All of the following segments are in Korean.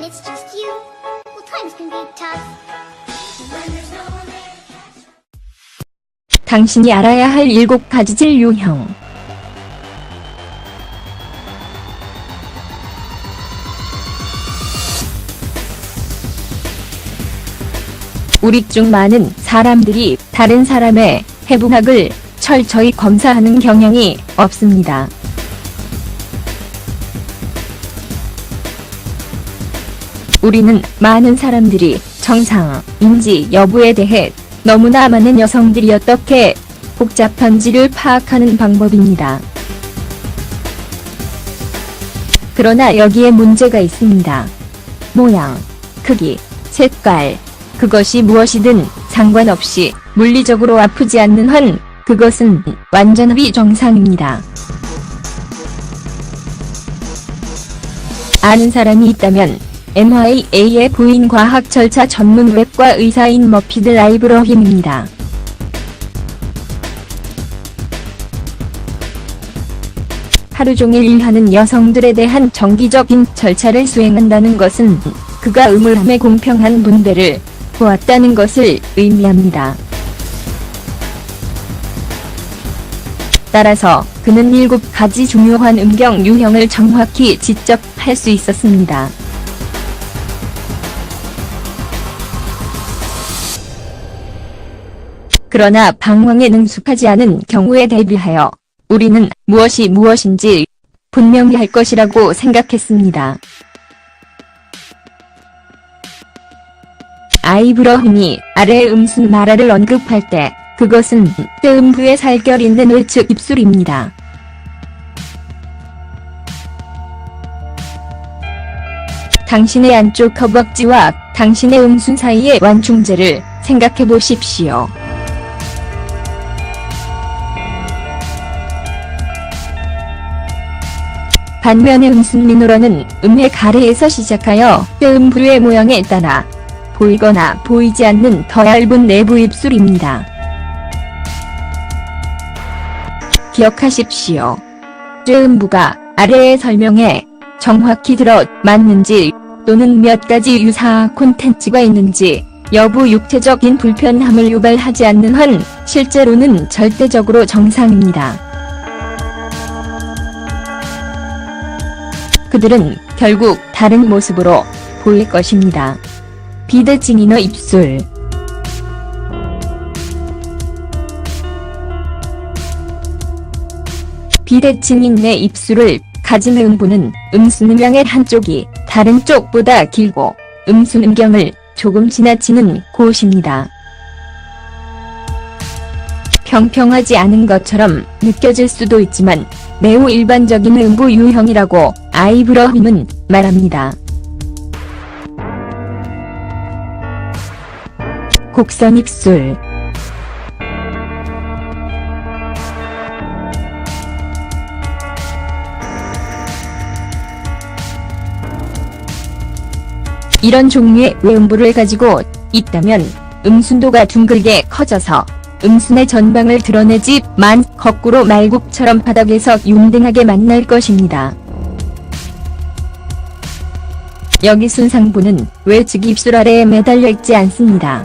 it's just you, well, times can be tough. When there's no one there. 당신이 알아야 할 7가지 유형. 우리 중 많은 사람들이 다른 사람의 해부학을 철저히 검사하는 경향이 없습니다. 우리는 많은 사람들이 정상인지 여부에 대해 너무나 많은 여성들이 어떻게 복잡한지를 파악하는 방법입니다. 그러나 여기에 문제가 있습니다. 모양, 크기, 색깔, 그것이 무엇이든 상관없이 물리적으로 아프지 않는 한 그것은 완전히 정상입니다. 아는 사람이 있다면 NYA의 부인 과학 절차 전문 외과 의사인 머피드 아이브러힘입니다. 하루 종일 일하는 여성들에 대한 정기적인 절차를 수행한다는 것은 그가 의물함의 공평한 분배를 보았다는 것을 의미합니다. 따라서 그는 7가지 중요한 음경 유형을 정확히 지적할 수 있었습니다. 그러나 방황에 능숙하지 않은 경우에 대비하여 우리는 무엇이 무엇인지 분명히 할 것이라고 생각했습니다. 아이브러힘이 아래의 음순 마라를 언급할 때 그것은 뼈음부에 살결 있는 외측 입술입니다. 당신의 안쪽 허벅지와 당신의 음순 사이의 완충제를 생각해 보십시오. 반면에 음순 미노러는 음의 가래에서 시작하여 뼈음부의 모양에 따라 보이거나 보이지 않는 더 얇은 내부 입술입니다. 기억하십시오. 뼈음부가 아래의 설명에 정확히 들어맞는지 또는 몇 가지 유사 콘텐츠가 있는지 여부 육체적인 불편함을 유발하지 않는 한 실제로는 절대적으로 정상입니다. 그들은 결국 다른 모습으로 보일 것입니다. 비대칭이너 입술. 비대칭인 내 입술을 가진 음부는 음순 음경의 한쪽이 다른 쪽보다 길고 음순 음경을 조금 지나치는 곳입니다. 평평하지 않은 것처럼 느껴질 수도 있지만 매우 일반적인 음부 유형이라고 아이브러힘은 말합니다. 곡선 입술. 이런 종류의 외음부를 가지고 있다면 음순도가 둥글게 커져서 음순의 전방을 드러내지만 거꾸로 말국처럼 바닥에서 융등하게 만날 것입니다. 여기 순상부는 외측 입술 아래에 매달려 있지 않습니다.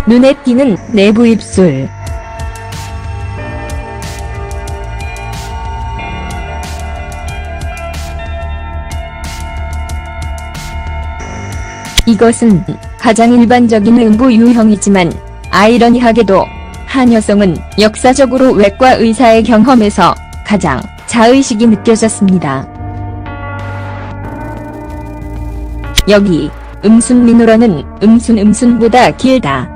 눈에 띄는 내부 입술. 이것은 가장 일반적인 음부 유형이지만 아이러니하게도 한 여성은 역사적으로 외과 의사의 경험에서 가장 자의식이 느껴졌습니다. 여기 음순 미노러는 음순보다 길다.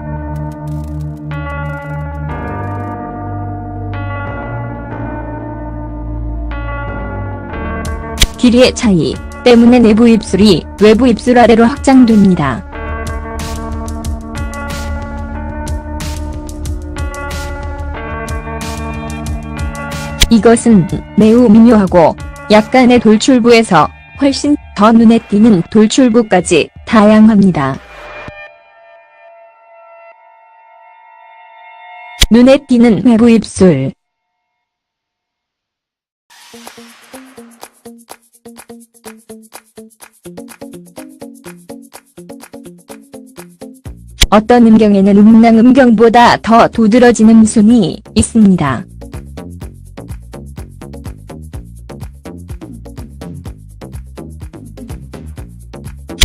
길이의 차이 때문에 내부 입술이 외부 입술 아래로 확장됩니다. 이것은 매우 미묘하고 약간의 돌출부에서 훨씬 더 눈에 띄는 돌출부까지 다양합니다. 눈에 띄는 외부 입술. 어떤 음경에는 음낭 음경보다 더 도드러진 음순이 있습니다.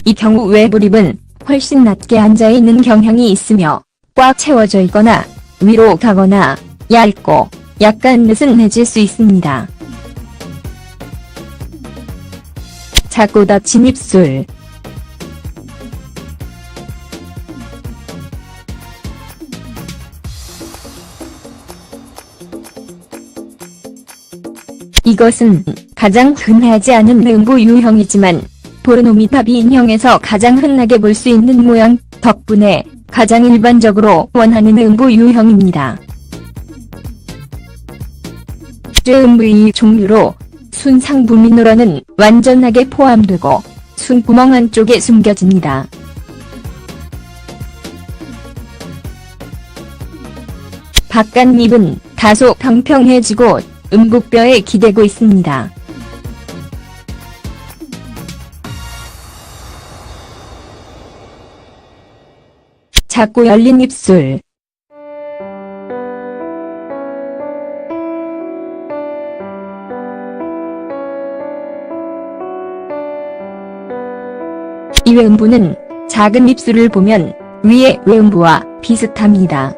이 경우 외부 립은 훨씬 낮게 앉아있는 경향이 있으며 꽉 채워져 있거나 위로 가거나 얇고 약간 느슨해질 수 있습니다. 작고 닫힌 입술. 이것은 가장 흔하지 않은 음부 유형이지만 포르노미타비 인형에서 가장 흔하게 볼 수 있는 모양 덕분에 가장 일반적으로 원하는 음부 유형입니다. 쯔음부의 종류로 순상부민으로는 완전하게 포함되고 순구멍 안쪽에 숨겨집니다. 바깥입은 다소 평평해지고 음북뼈에 기대고 있습니다. 작고 열린 입술. 이 외음부는 작은 입술을 보면 위의 외음부와 비슷합니다.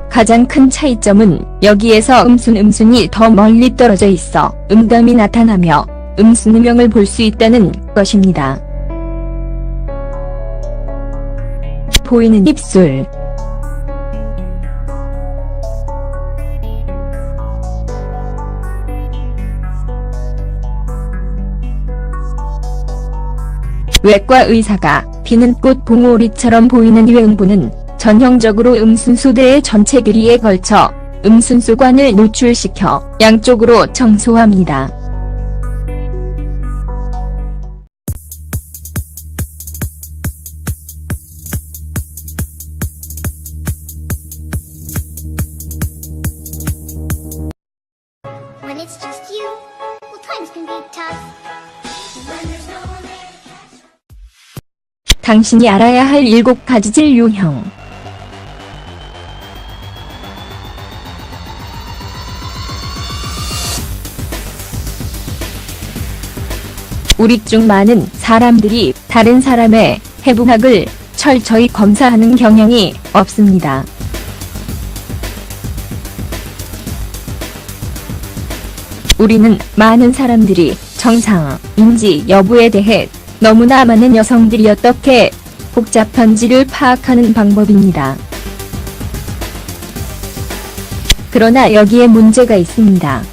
가장 큰 차이점은 여기에서 음순이 더 멀리 떨어져 있어 음감이 나타나며 음순음영을 볼 수 있다는 것입니다. 보이는 입술. 외과 의사가 피는 꽃 봉오리처럼 보이는 이 외음부는 전형적으로 음순소대의 전체 길이에 걸쳐 음순소관을 노출시켜 양쪽으로 청소합니다. When it's just you, well, times can be tough. When there's no one there to catch. 당신이 알아야 할 7가지 질 유형. 우리 중 많은 사람들이 다른 사람의 해부학을 철저히 검사하는 경향이 없습니다. 우리는 많은 사람들이 정상인지 여부에 대해 너무나 많은 여성들이 어떻게 복잡한지를 파악하는 방법입니다. 그러나 여기에 문제가 있습니다.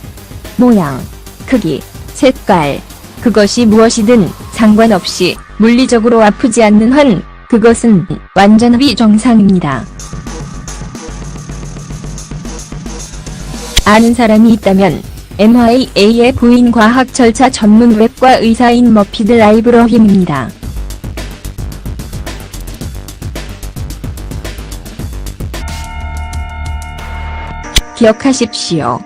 모양, 크기, 색깔, 그것이 무엇이든 상관없이 물리적으로 아프지 않는 한 그것은 완전 비정상입니다. 아는 사람이 있다면 MIA의 부인 과학 절차 전문 외과 의사인 머피드 라이브러힘입니다. 기억하십시오.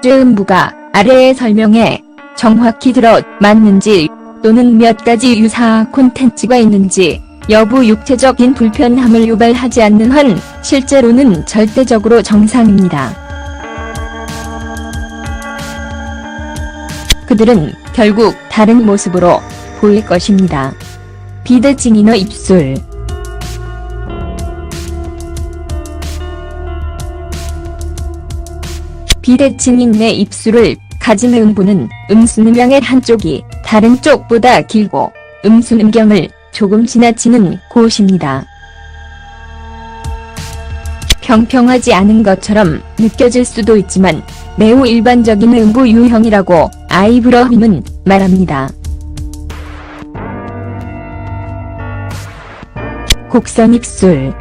쯔음부가 아래의 설명에 정확히 들어맞는지 또는 몇 가지 유사 콘텐츠가 있는지 여부 육체적인 불편함을 유발하지 않는 한 실제로는 절대적으로 정상입니다. 그들은 결국 다른 모습으로 보일 것입니다. 비대칭이너 입술. 비대칭인 내 입술을 가진 음부는 음순음경의 한쪽이 다른 쪽보다 길고 음순음경을 조금 지나치는 곳입니다. 평평하지 않은 것처럼 느껴질 수도 있지만 매우 일반적인 음부 유형이라고 아이브러힘은 말합니다. 곡선 입술.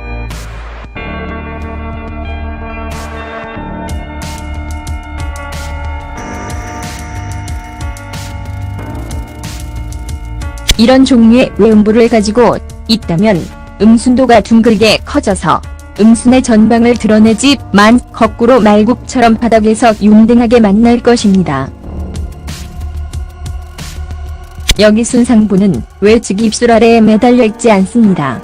이런 종류의 외음부를 가지고 있다면 음순도가 둥글게 커져서 음순의 전방을 드러내지만 거꾸로 말국처럼 바닥에서 융등하게 만날 것입니다. 여기 순상부는 외측 입술 아래에 매달려 있지 않습니다.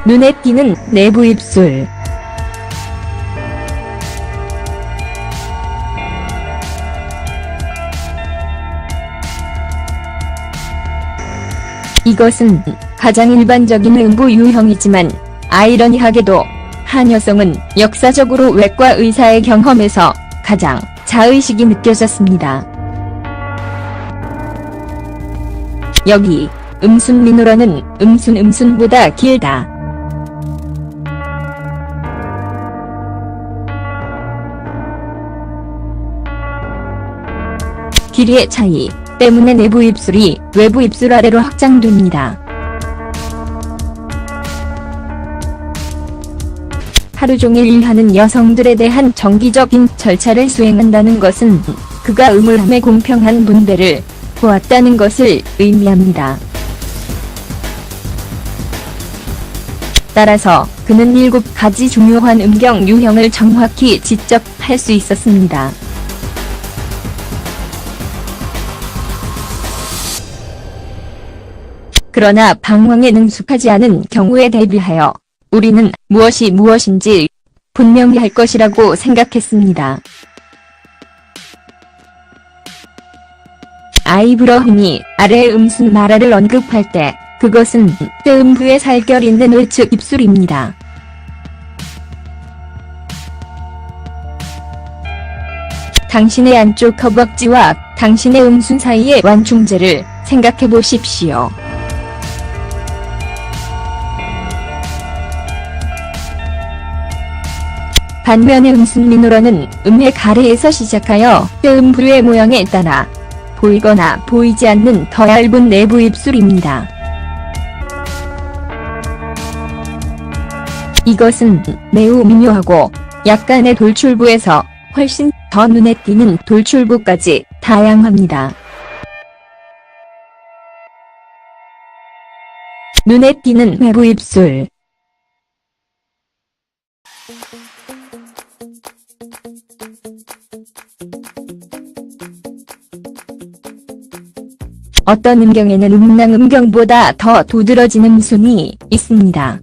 눈에 띄는 내부 입술. 이것은 가장 일반적인 음부 유형이지만 아이러니하게도 한 여성은 역사적으로 외과 의사의 경험에서 가장 자의식이 느껴졌습니다. 여기 음순 미노라는 음순보다 길다. 길이의 차이 때문에 내부 입술이 외부 입술 아래로 확장됩니다. 하루 종일 일하는 여성들에 대한 정기적인 절차를 수행한다는 것은 그가 음울함의 공평한 분배를 보았다는 것을 의미합니다. 따라서 그는 7가지 중요한 음경 유형을 정확히 지적할 수 있었습니다. 그러나 방황에 능숙하지 않은 경우에 대비하여 우리는 무엇이 무엇인지 분명히 할 것이라고 생각했습니다. 아이브러흔이 아래의 음순 나라를 언급할 때 그것은 뼈음부에 살결 있는 외측 입술입니다. 당신의 안쪽 허벅지와 당신의 음순 사이의 완충제를 생각해 보십시오. 반면에 음순 미노라는 음의 가래에서 시작하여 뼈음부의 모양에 따라 보이거나 보이지 않는 더 얇은 내부 입술입니다. 이것은 매우 미묘하고 약간의 돌출부에서 훨씬 더 눈에 띄는 돌출부까지 다양합니다. 눈에 띄는 외부 입술. 어떤 음경에는 음낭 음경보다 더 두드러진 음순이 있습니다.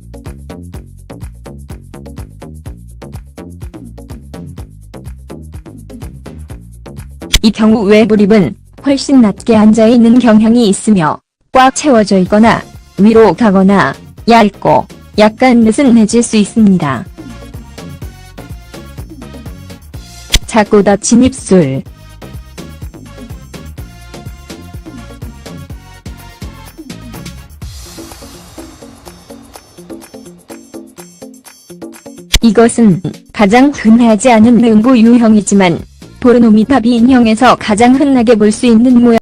이 경우 외부 립은 훨씬 낮게 앉아있는 경향이 있으며 꽉 채워져 있거나 위로 가거나 얇고 약간 느슨해질 수 있습니다. 작고 닫힌 입술. 이것은 가장 흔하지 않은 음부 유형이지만 보르노미타 B인형에서 가장 흔하게 볼 수 있는 모양.